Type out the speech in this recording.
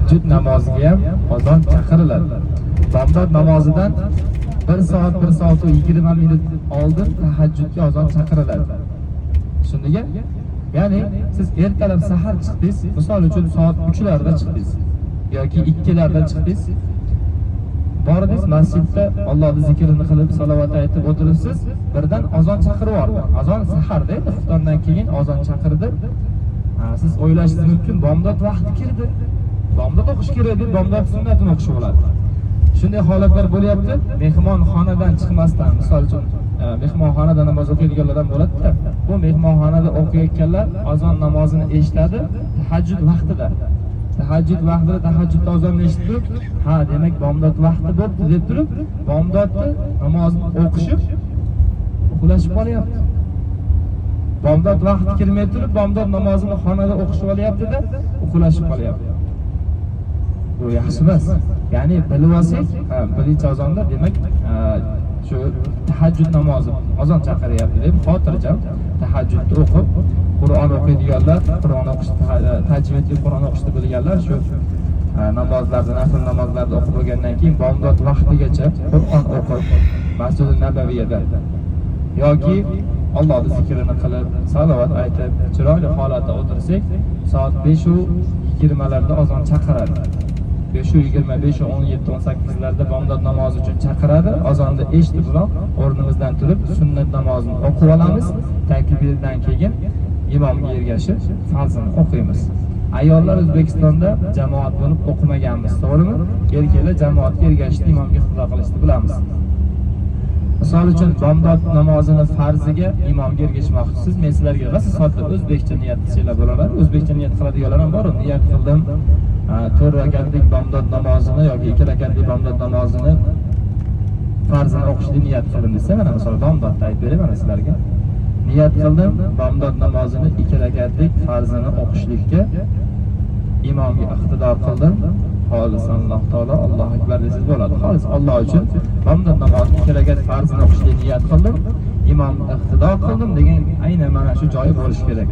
tahajjud namoziga ham azon chaqiriladi. Bomdod namozidan 1 soat 20 minut oldin tahajjudga azon chaqiriladi. Tushundingmi? Ya'ni siz ertalab sahar chiqdingiz, misol uchun soat 3larda chiqdingiz yoki 2larda chiqdingiz. Bordingiz masjidda Allohning zikrini qilib, salovat aytib o'tiribsiz, birdan azon chaqirib yubordi. Azon saharda edi, xuftondan keyin azon chaqirdi. Siz o'ylashingiz mumkin, bomdod vaqti kirdi. Bomdod o'qish kerak deb bomdod sunnatini o'qish bo'ladi. Shunday holatlar bo'lyapti. Mehmonxonadan chiqmasdan, misol uchun mehmonxonada namoz o'qiydiganlar ham bo'ladi-da. Bu mehmonxonada o'qiyotganlar azon namozini eshitadi tahajjud vaqtida. Tahajjud vaqtida tahajjudda azonni eshitib, ha, demak bomdod vaqti bo'pti deb turib, bomdodni namozni o'qishib uxlashib qolyapti. Bomdod vaqti kirmay turib, bomdod namozini xonada o'qishib olyapti-da, uxlashib qolyapti. Bu yaxshi emas. Ya'ni bilib olsak, birinchi azonda demak shu tahajjud namozi azon chaqiryapti deb xotirjam tahajjudni o'qib, Qur'on o'qiydiganlar, Qur'on o'qishni, tajvidli Qur'on o'qishni bilganlar shu namozlarni, nafl namozlarni o'qib bo'lgandan keyin bomdod vaqtigacha Qur'on o'qib, Masjid-i Nabaviyda yoki Allohning zikrini qilib, salovat aytib, chiroyli holatda o'tirsak, soat 5:20 larda azon chaqiradi. 5:20, 5:17, 18larda bomdod namozi uchun chaqiradi. Azonni eshitib bilan o'rnimizdan turib sunnat namozini o'qib olamiz. Takbirdan keyin imomga ergashib farzini o'qiymiz. Ayollar O'zbekistonda jamoat bo'lib o'qimaganmiz, to'g'rimi? Erkaklar jamoatga ergashib imomga iqtido qilishni bilamiz. Misol uchun bomdod namozini farziga imomga ergashmoqchisiz, men sizlarga rosa sodda o'zbekcha niyat qilsanglar bo'laveradi. O'zbekcha niyat qiladiganlar ham bor. Niyat qildim 4 rakatlik bomdod namozini yoki 2 rakatlik bomdod namozini farzini o'qishni niyat qildim desa, mana misol bomdodda aytib beraman mana sizlarga. Niyat qildim bomdod namozini 2 rakatlik farzini o'qishlikka imomga iqtido qildim. Xolis Alloh taolo Allohu akbar desiz bo'ladi. Xolis Alloh uchun bomdod namozini 2 rakat farzini o'qishga niyat qildim. Imom iqtido qildim degan aynan mana shu joyi bo'lishi kerak.